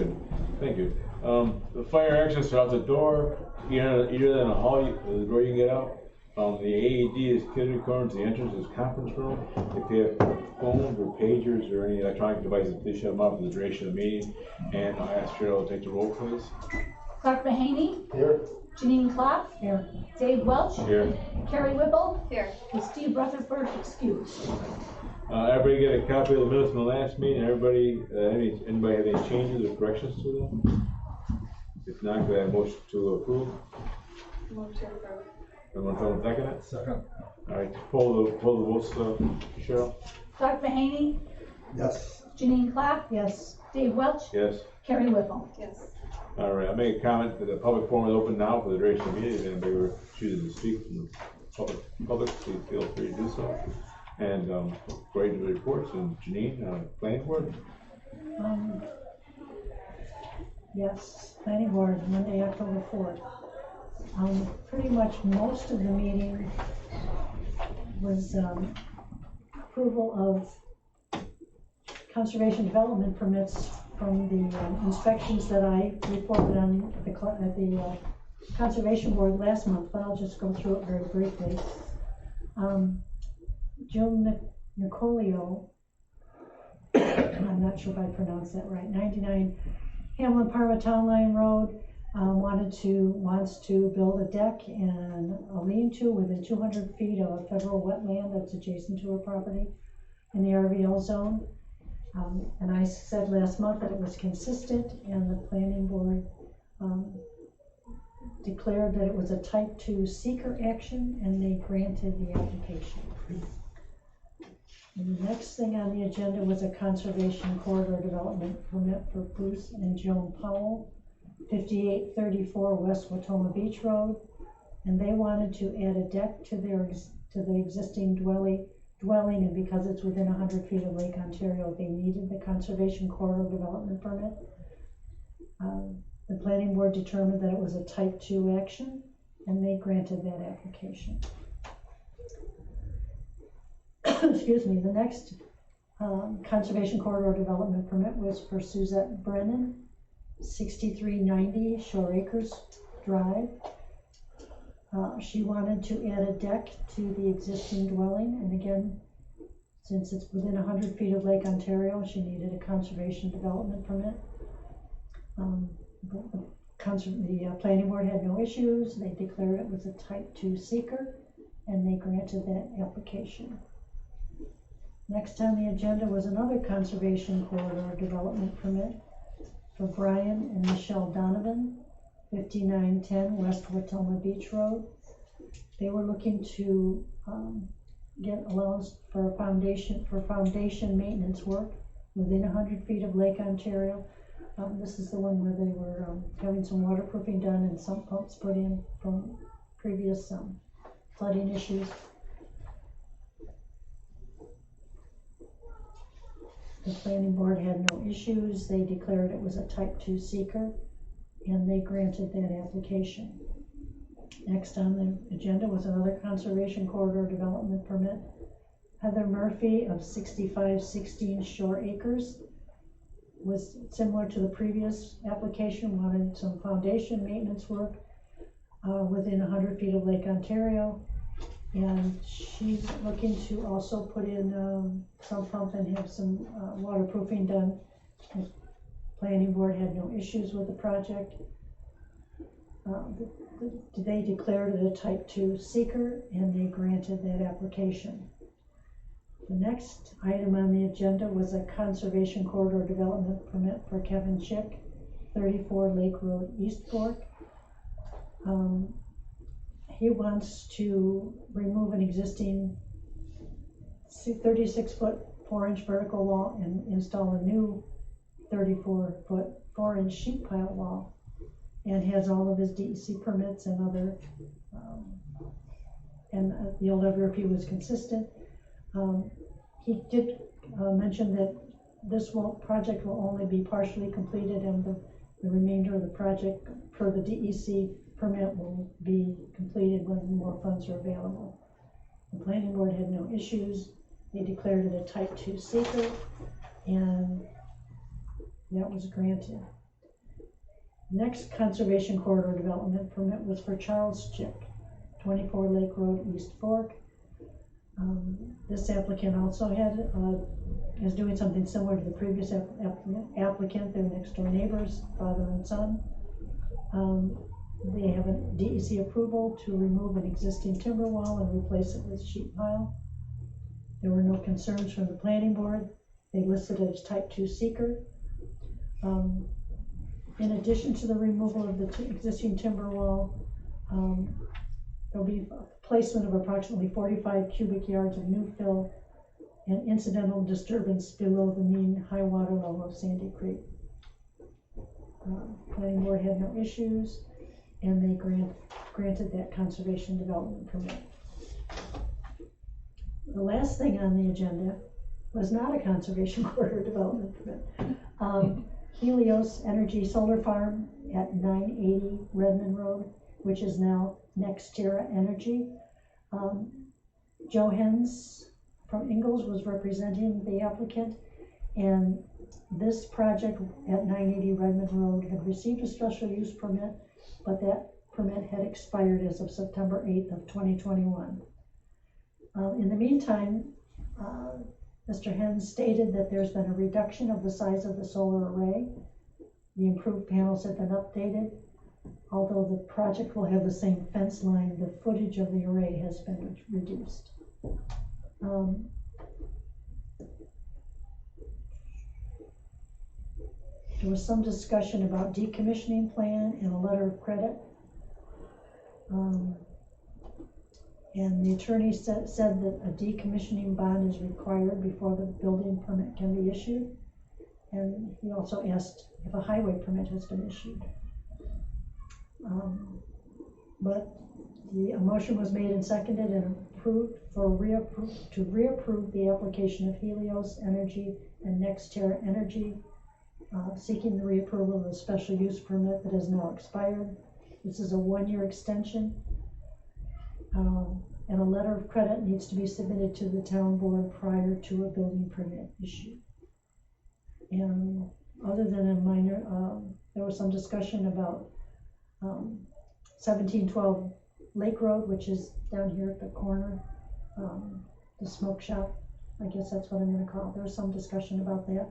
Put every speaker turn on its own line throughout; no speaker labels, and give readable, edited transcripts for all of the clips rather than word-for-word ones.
good. Thank you. The fire access are out the door, either in the hall, the door you can get out. The AED is kitty corner to the entrance is conference room. If you have phones or pagers or any electronic devices, please shut them off for the duration of the meeting. And I ask Cheryl to take the roll, please.
Clark Mahaney.
Here.
Janine Klopp.
Here.
Dave Welch.
Here.
Carrie Whipple.
Here.
And Steve Rutherford excused.
Everybody get a copy of the minutes from the last meeting. Everybody, anybody have any changes or corrections to them? If not, could I have a motion to approve?
Move to approve.
Everyone tell them second it?
Second.
All right, pull the votes, Cheryl.
Clark Mahaney.
Yes.
Janine Klopp.
Yes.
Dave Welch.
Yes.
Carrie Whipple.
Yes.
All right, I'll make a comment that the public forum is open now for the duration of the meeting. If anybody chooses to speak from the public, please feel free to do so. And go into the reports. And Janine, planning board.
Yes, planning board, Monday, October 4th. Pretty much most of the meeting was approval of conservation development permits from the inspections that I reported on at the conservation board last month, but I'll just go through it very briefly. Jill Nicolio, I'm not sure if I pronounced that right, 99 Hamlin Parma Town Line Road, wants to build a deck and a lean-to within 200 feet of a federal wetland that's adjacent to her property in the RVL zone. And I said last month that it was consistent, and the planning board declared that it was a type 2 seeker action, and they granted the application. And the next thing on the agenda was a conservation corridor development permit for Bruce and Joan Powell, 5834 West Watoma Beach Road, and they wanted to add a deck to the existing dwelling, and because it's within 100 feet of Lake Ontario, they needed the conservation corridor development permit. The planning board determined that it was a type 2 action, and they granted that application. Excuse me, the next conservation corridor development permit was for Suzette Brennan, 6390 Shore Acres Drive. She wanted to add a deck to the existing dwelling, and again, since it's within 100 feet of Lake Ontario, she needed a conservation development permit. The planning board had no issues. They declared it was a type 2 seeker, and they granted that application. Next on the agenda was another conservation corridor development permit for Brian and Michelle Donovan, 5910 West Watoma Beach Road. They were looking to get allowance for foundation maintenance work within 100 feet of Lake Ontario. This is the one where they were having some waterproofing done and sump pumps put in from previous flooding issues. The planning board had no issues. They declared it was a type 2 seeker, and they granted that application. Next on the agenda was another conservation corridor development permit. Heather Murphy of 6516 Shore Acres was similar to the previous application, wanted some foundation maintenance work within 100 feet of Lake Ontario. And she's looking to also put in some pump and have some waterproofing done. The planning board had no issues with the project. They declared it a type 2 seeker, and they granted that application. The next item on the agenda was a conservation corridor development permit for Kevin Chick, 34 Lake Road, East Fork. He wants to remove an existing 36-foot 4-inch vertical wall and install a new 34-foot 4-inch sheet pile wall, and has all of his DEC permits and other, and the LWRP was consistent. He did mention that this project will only be partially completed, and the remainder of the project per the DEC permit will be completed when more funds are available. The planning board had no issues. They declared it a type 2 seeker, and that was granted. Next conservation corridor development permit was for Charles Chick, 24 Lake Road, East Fork. This applicant also is doing something similar to the previous applicant. They're next door neighbors, father and son. They have a DEC approval to remove an existing timber wall and replace it with sheet pile. There were no concerns from the planning board. They listed it as type 2 seeker. In addition to the removal of the existing timber wall, there'll be a placement of approximately 45 cubic yards of new fill and incidental disturbance below the mean high water level of Sandy Creek. Planning board had no issues, and they granted that conservation development permit. The last thing on the agenda was not a conservation corridor development permit. Helios Energy Solar Farm at 980 Redmond Road, which is now NextEra Energy. Joe Hens from Ingalls was representing the applicant, and this project at 980 Redmond Road had received a special use permit, but that permit had expired as of September 8th of 2021. In the meantime, Mr. Hens stated that there's been a reduction of the size of the solar array. The improved panels have been updated. Although the project will have the same fence line, the footage of the array has been reduced. There was some discussion about decommissioning plan and a letter of credit. And the attorney said that a decommissioning bond is required before the building permit can be issued. And he also asked if a highway permit has been issued. But a motion was made and seconded and approved to reapprove the application of Helios Energy and NextEra Energy, seeking the reapproval of the special use permit that has now expired. This is a 1-year extension. And a letter of credit needs to be submitted to the town board prior to a building permit issue. And other than a minor, there was some discussion about 1712 Lake Road, which is down here at the corner, the smoke shop. I guess that's what I'm going to call it. There was some discussion about that.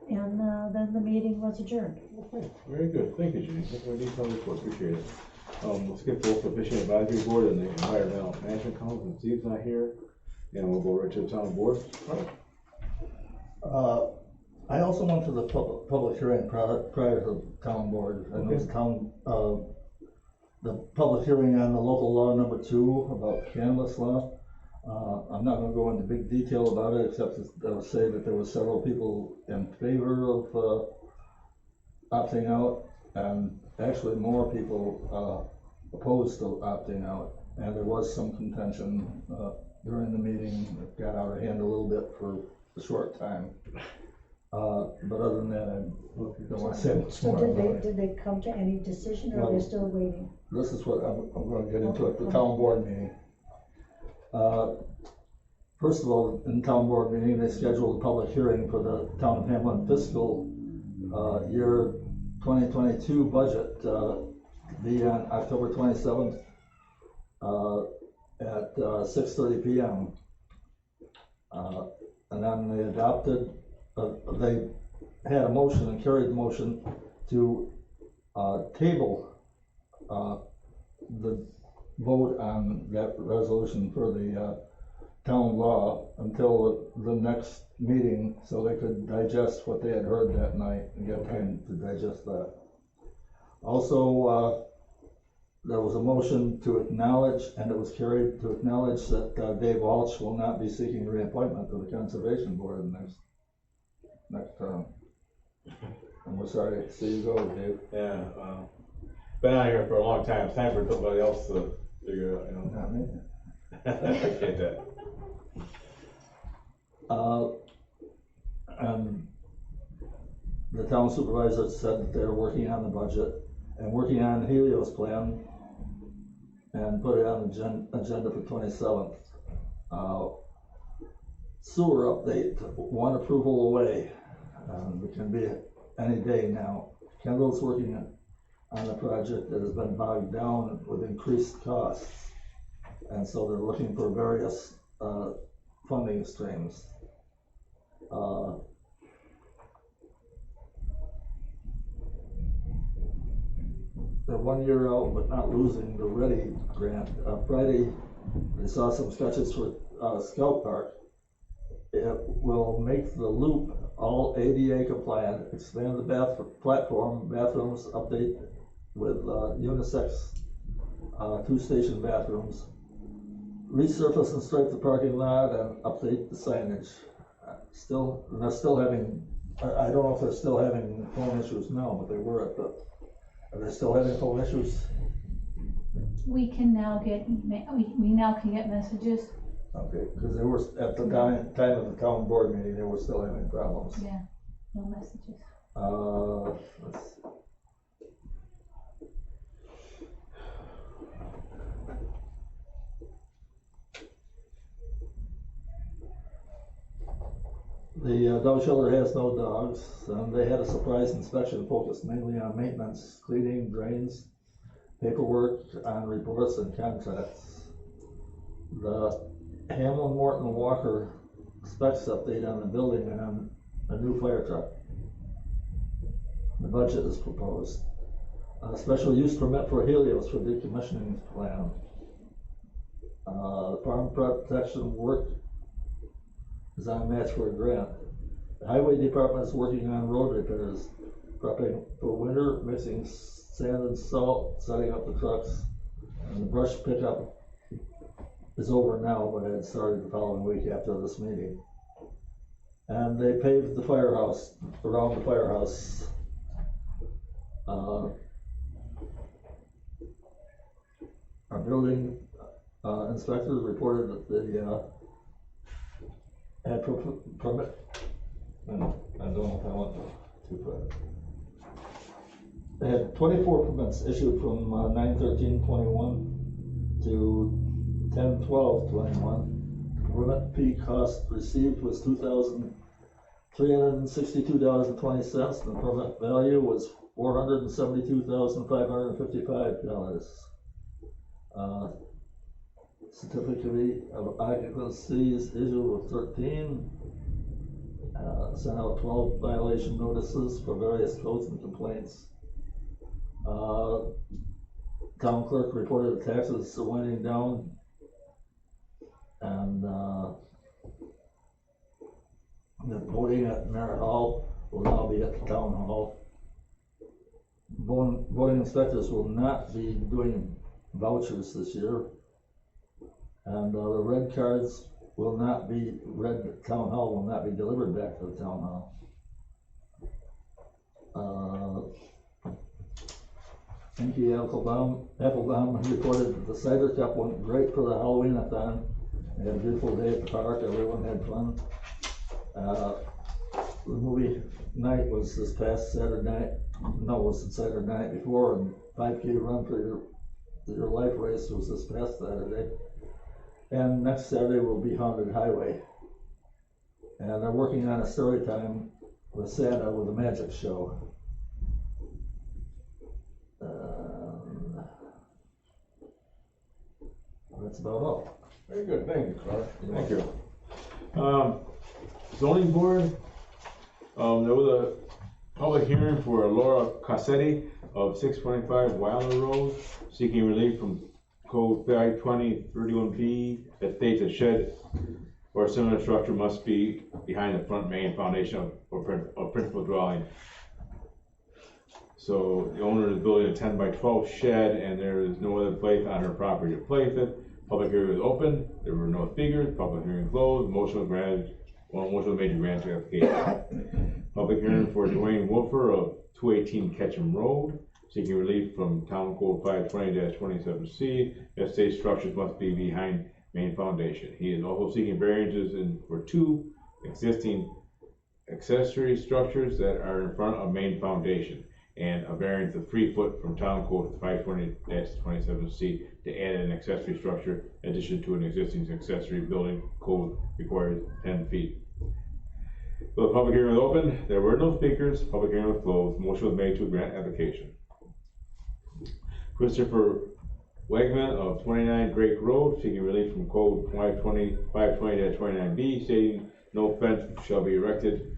And then the meeting was adjourned.
Okay, very good. Thank you, Judy. Thank you for the detailed report. Appreciate it. We'll skip both the Fishing Advisory Board and the Environmental Management Council, and Steve's not here. And we'll go right to the town board.
I also went to the public hearing prior to the town board. And it was the public hearing on the local law number 2 about cannabis law. I'm not going to go into big detail about it, except to say that there were several people in favor of opting out, and actually more people opposed to opting out. And there was some contention during the meeting that got out of hand a little bit for a short time. But other than that, I don't want to say much more about it.
Did they come to any decision, or are they still waiting?
This is what I'm going to get into at the town board meeting. First of all, in the town board meeting, they scheduled a public hearing for the town of Hamlin fiscal year 2022 budget to be on October 27th at 6:30 p.m. And then they adopted, they had a motion and carried the motion to table the vote on that resolution for the town law until the next meeting, so they could digest what they had heard that night and get time to digest that. Also, there was a motion to acknowledge, and it was carried to acknowledge that Dave Walsh will not be seeking reappointment to the Conservation Board next term. And we're sorry to see you go, Dave.
Yeah, been out here for a long time. It's time for somebody else to figure out, you know.
Not me.
I appreciate that.
And the town supervisor said that they're working on the budget and working on the Helios plan and put it on the agenda for 27th. Sewer update, one approval away. It can be any day now. Kendall's working on the project that has been bogged down with increased costs. And so they're looking for various, funding streams. They're 1 year out, but not losing the Ready grant. Friday, they saw some sketches for, Scout Park. It will make the loop all ADA compliant, expand the platform, bathrooms, update with, unisex, two-station bathrooms, resurface and stripe the parking lot and update the signage. They're still having, I don't know if they're still having phone issues now, but they were at the, are they still having phone issues?
We can now get email, we now can get messages.
Okay, because they were, at the time of the town board meeting, they were still having problems.
Yeah, no messages.
Let's see. The dog shelter has no dogs, and they had a surprise inspection focused mainly on maintenance, cleaning, drains, paperwork on reports and contracts. The Hamlin, Morton, Walker specs update on the building and on a new fire truck. The budget is proposed. A special use permit for Helios for decommissioning plan. The farm protection work is on match for a grant. The highway department is working on road repairs, prepping for winter, mixing sand and salt, setting up the trucks, and the brush pickup is over now, but it started the following week after this meeting. And they paved the firehouse, around the firehouse. Our building inspector reported that the had permit, and I don't know if I want to put it. They had 24 permits issued from 9/13/21 to 10/12/21. Permit fee cost received was $2,362.20, and the permit value was $472,555. Certificate of occupancy is issued with 13. Sent out 12 violation notices for various codes and complaints. Town clerk reported the taxes are winding down, and the voting at Merit Hall will now be at the town hall. Voting inspectors will not be doing vouchers this year. And the red cards will not be, red town hall will not be delivered back to the town hall. Enki Applebaum reported that the cider cup went great for the Halloween-a-thon. They had a beautiful day at the park, everyone had fun. The movie night was this past Saturday night. No, it was the Saturday night before, and 5K run for your life race was this past Saturday. And next Saturday will be Haunted Highway. And they're working on a story time with Santa with a magic show. That's about all.
Very good, thank you, Clark. Thank you. Zoning board, there was a public hearing for Laura Cassetti of 625 Wilder Road, seeking relief from Code 520-31B that states a shed or a similar structure must be behind the front main foundation of principal dwelling. So the owner is building a 10-by-12 shed, and there is no other place on her property to place it. Public hearing was open. There were no speakers. Public hearing closed. Motion was granted. One motion was made to grant the application. Public hearing for Dwayne Wolfer of 218 Ketchum Road, seeking relief from Town Code 520-27C. That states structures must be behind main foundation. He is also seeking variances for 2 existing accessory structures that are in front of main foundation, and a variance of 3 foot from Town Code 520-27C to add an accessory structure in addition to an existing accessory building. Code requires 10 feet. So the public hearing was open. There were no speakers. Public hearing was closed. Motion was made to grant application. Christopher Wegman of 29 Drake Road, seeking relief from code 520-29B, stating no fence shall be erected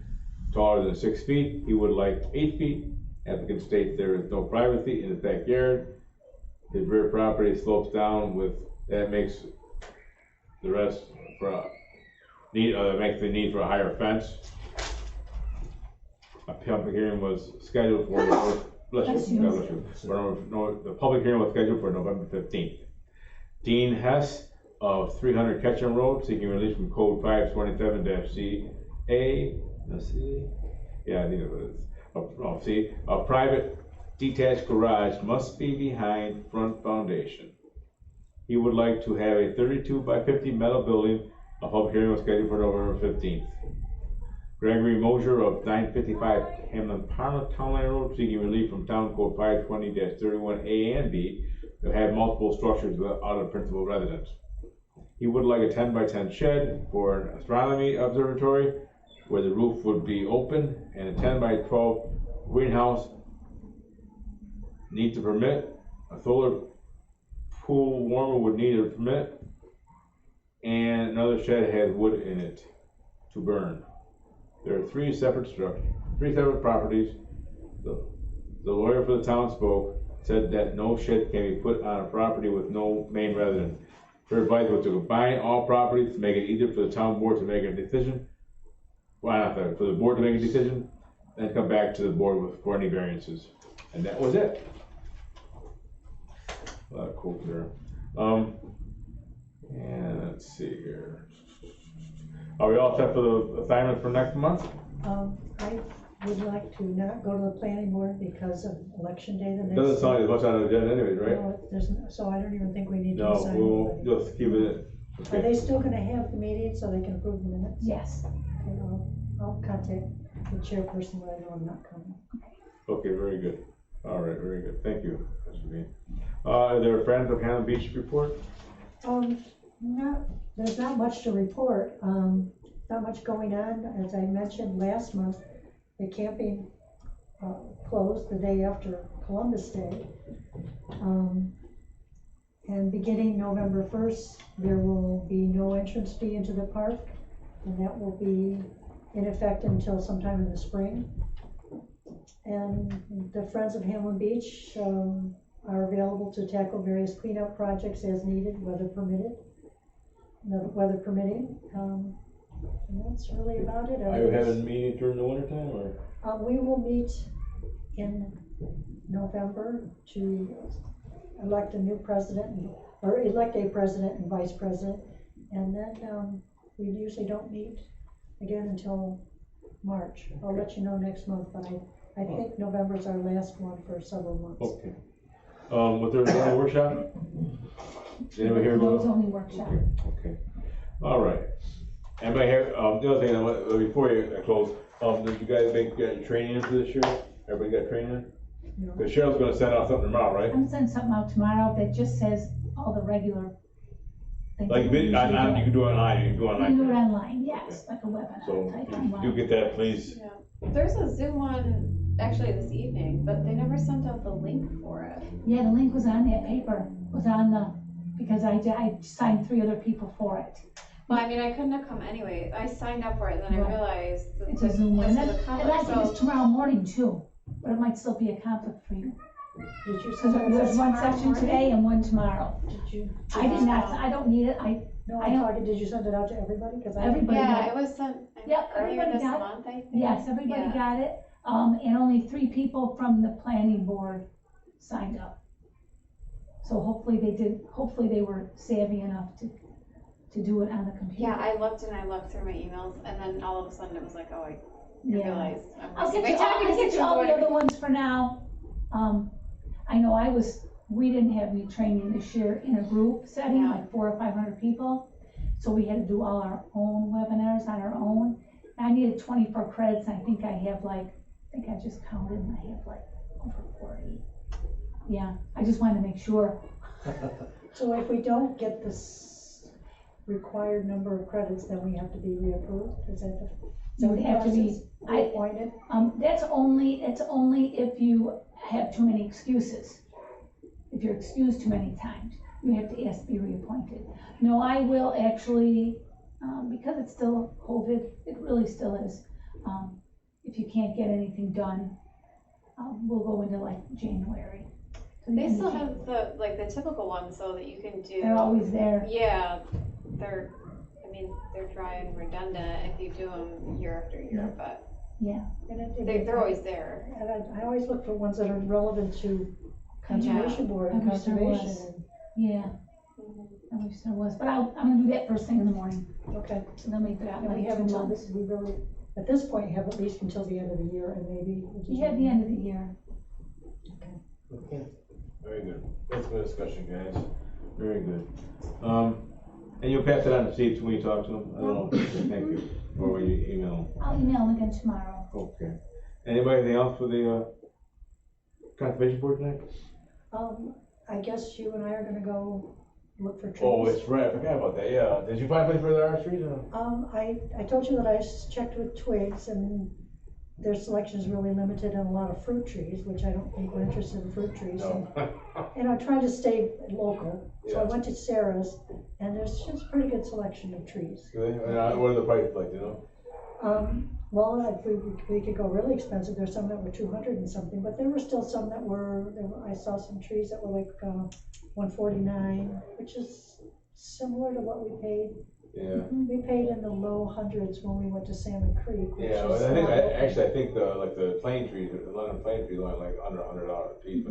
taller than 6 feet. He would like 8 feet. Applicant states there is no privacy in his backyard. His rear property slopes down that makes the rest for makes the need for a higher fence. A public hearing was scheduled for the public hearing was scheduled for November 15th. Dean Hess of 300 Ketchum Road, seeking relief from code 527-CA. Yeah, I think it was. See, a private detached garage must be behind front foundation. He would like to have a 32 by 50 metal building. A public hearing was scheduled for November 15th. Gregory Mosier of 955 Hamlin Town Line Road, seeking relief from Town Code 520-31A and B to have multiple structures without a principal residence. He would like a 10 by 10 shed for an astronomy observatory where the roof would be open, and a 10 by 12 greenhouse needs a permit. A solar pool warmer would need a permit, and another shed has wood in it to burn. There are three separate properties. The lawyer for the town spoke, said that no shed can be put on a property with no main residence. Her advice was to combine all properties to make it easier for the town board to make a decision. Well, not that, for the board to make a decision, and come back to the board for any variances. And that was it. A lot of quotes there. And let's see here. Are we all set for the assignment for next month?
I would like to not go to the planning board because of election day the next.
Doesn't sound like much on the agenda anyways, right?
No, so I don't even think we need to
No,
assign
we'll
anybody.
just keep it.
Are they still gonna have the meeting so they can approve the minutes?
Yes.
Okay, I'll contact the chairperson when I know I'm not coming.
Okay, very good. All right, very good. Thank you, Mr. Bean. Are there friends of Hamlin Beach report?
There's not much to report. Not much going on. As I mentioned last month, the camping closed the day after Columbus Day. And beginning November 1st, there will be no entrance fee into the park, and that will be in effect until sometime in the spring. And the Friends of Hamlin Beach are available to tackle various cleanup projects as needed, weather permitting. And that's really about it.
Are you having meetings during the winter time, or?
We will meet in November to elect a new president, or elect a president and vice president. And then we usually don't meet again until March. I'll let you know next month, but I think November's our last one for several months.
Okay. Was there a workshop? Did anybody hear about it?
Those only workshop.
Okay. All right. Anybody here? The other thing, before you close, did you guys make training for this year? Everybody got training?
No.
Because Cheryl's gonna send out something tomorrow, right?
I'm sending something out tomorrow that just says all the regular things.
Like,
that we usually
you can do it online, you can do it
You can do it
online.
online, yes, like a webinar
So,
type
if you
online.
do get that, please.
Yeah. There's a Zoom one actually this evening, but they never sent out the link for it.
Yeah, the link was on that paper, because I signed 3 other people for it.
Well, I mean, I couldn't have come anyway. I signed up for it, and then I
Right.
realized that
It's
this
a Zoom one,
was
and
a
I
conflict,
think it's
so.
tomorrow morning too, but it might still be a conflict for you.
Did you
Because
send it?
there's one
tomorrow
session
morning?
today and one tomorrow.
Did you?
I did not, I don't need it,
No,
I
I'm
don't-
talking, did you send it out to everybody? Cause I.
Everybody got
Yeah,
it.
it was sent
Yep,
earlier
everybody
this
got it.
month, I think.
Yes, everybody
Yeah.
got it, and only 3 people from the planning board signed up. So hopefully they were savvy enough to do it on the computer.
Yeah, I looked through my emails, and then all of a sudden it was like, oh, I
Yeah.
realized I'm
I'll
wasting
get
my time
I'll
because
get
it's
you all the
recorded.
other ones for now. I know we didn't have any training this year in a group setting,
Yeah.
like 400 or 500 people. So we had to do all our own webinars on our own. I needed 24 credits, and I think I just counted, and I have like over 40. Yeah, I just wanted to make sure.
So if we don't get this required number of credits, then we have to be reapproved, is that the?
You would have to be,
Reappointed?
that's only if you have too many excuses. if you're excused too many times, you have to ask to be reappointed. No, I will actually, because it's still COVID, it really still is. If you can't get anything done, we'll go into like January. to the
They
end
still
of
have the, like, the typical ones, so that you can do.
They're always there.
Yeah, they're, I mean, they're dry and redundant if you do them year after year, but
Yeah,
they're always there.
And I always look for ones that are relevant to conservation board and
I wish there was.
conservation.
yeah, I wish there was, but I'm gonna do that first thing in the morning,
Okay,
so then we've got
and we
like
have
2
until
months.
this, we really, at this point, have at least until the end of the year and maybe.
We have the end of the year.
Okay, very good. That's good discussion, guys. Very good. And you'll pass it on to Steve when you talk to him? I don't know. Thank you. Or when you email him?
I'll email them again tomorrow.
Okay. Anybody, anything else for the, conservation board tonight?
I guess you and I are gonna go look for trees.
Oh, it's right, I forgot about that, yeah. Did you find a place for the R trees?
I told you that I checked with Twigs and their selection is really limited on a lot of fruit trees, which I don't think we're interested in fruit trees.
No.
And I tried to stay local, so I
Yeah.
went to Sarah's and there's just a pretty good selection of trees.
Good, and what are the prices like, you know?
Well, if we could go really expensive, there's some that were 200 and something, but there were still some that were, I saw some trees that were like, 149, which is similar to what we paid.
Yeah.
We paid in the low hundreds when we went to Salmon Creek, which
Yeah,
is.
but I think the plane trees, the London plane trees are like under $100 a piece,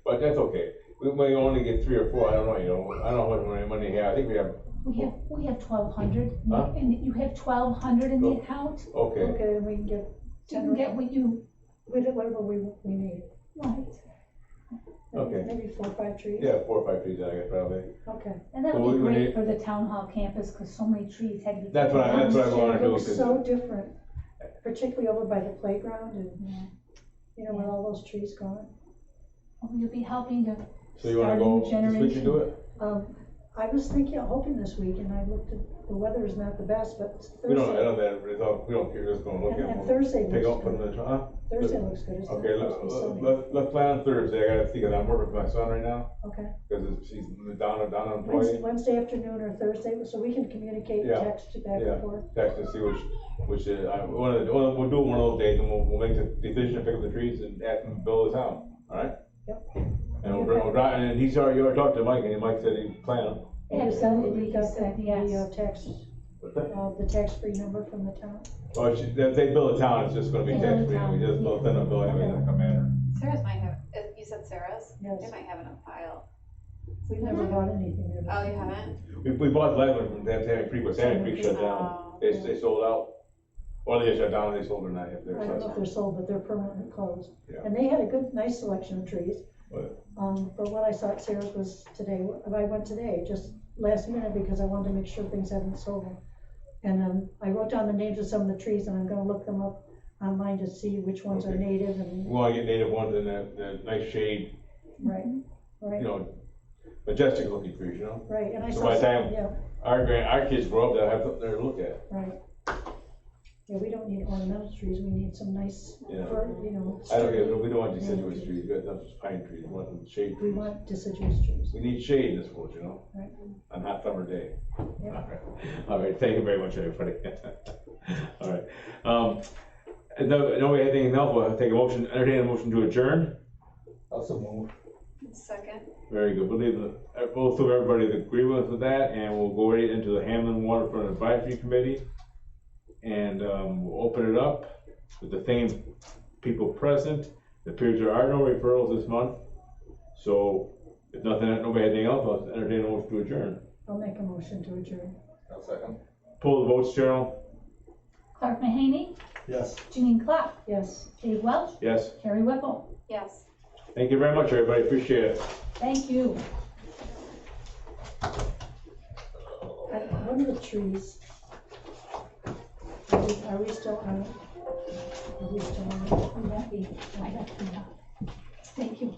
but that's okay. We may only get 3 or 4, I don't know, you know, I don't know what money they have, I think we have.
We have 1,200,
Huh?
and you have 1,200 in the
Oh.
account,
Okay,
Okay, then we can get
so you can get what you,
whatever we need.
right,
Okay.
Maybe 4 or 5 trees.
yeah, 4 or 5 trees, I guess, probably.
Okay.
and that
So
would be
we
great
need-
for the town hall campus, cause so many trees had to be.
That's what
taken
that's
down.
what I wanna
It
do.
looks
'Cause
so different, particularly over by the playground and,
Yeah.
you know, with all those trees gone.
Well, you'll be helping to
So you wanna
start a
go
new
this week
generation.
and do it?
I was hoping this week, and I looked at, the weather is not the best, but
We don't, I
Thursday,
know that result, we don't care, just gonna look at
and
them.
Thursday
Pick
looks
up, put them
good.
in the,
Thursday looks good, it's not
Okay,
supposed to be sunny.
let's plan on Thursday, I gotta see, cause I'm working with my son right now,
Okay,
cause she's down employee.
Wednesday afternoon or Thursday, so we can communicate,
Yeah.
text back
Yeah.
and forth.
Text and see we'll do it one of those days and we'll make the decision to pick up the trees and ask him to build his house, alright?
Yep.
And we'll drive, and you already talked to Mike, and Mike said he'd plan them.
Absolutely,
We
he
got
said
the
yes.
the tax-free number from the town.
Oh, if they build a town, it's just gonna be
They build a
tax free,
town,
we just build,
yeah.
send a bill, anyway, like a manor.
Sarah's might have, you said Sarah's?
Yes.
They might have it on file.
We've never bought anything there.
Oh, you haven't?
We bought the last one from Salmon Creek, but Salmon Creek shut down,
Oh.
they sold out. Or they shut down, they sold or not, if they're.
I don't know if they're sold, but they're permanently closed.
Yeah.
And they had a good, nice selection of trees.
But-
But what I saw at Sarah's was today, I went today, just last minute, because I wanted to make sure things hadn't sold. And, I wrote down the names of some of the trees, and I'm gonna look them up online to see which ones are
Okay.
native
We
and,
wanna get native ones in the nice shade,
right,
you
right,
know, majestic looking trees, you know?
right, and I
So
saw
by the
some,
time-
yeah,
Our kids grow up, they'll have something there to look at.
right. Yeah, we don't need ornamental trees, we need some nice,
Yeah.
you know.
I don't,
sturdy-
we don't want deciduous trees, we got enough pine trees, we want some shade
We
trees.
want deciduous trees,
We need shade in this world, you know,
right?
on a hot summer day.
Yeah.
All right, thank you very much, everybody. All right, and no, we have anything else, we'll take a motion, entertain a motion to adjourn.
Also move.
Second.
Very good, we'll leave we'll assume everybody agree with that, and we'll go right into the Hamlin Waterfront Advisory Committee. And, we'll open it up with the same people present. It appears there are no referrals this month. So if nobody has anything else, I'll entertain a motion to adjourn.
I'll make a motion to adjourn.
I'll second.
Pull the votes, Cheryl?
Clark Mahaney,
Yes.
Janine Klopp,
Yes.
Dave Welch,
Yes.
Carrie Whipple.
Yes.
Thank you very much, everybody, appreciate it.
Thank you.
One of the trees, are we still on it? Are we still on it?
We won't be, I got to, thank you.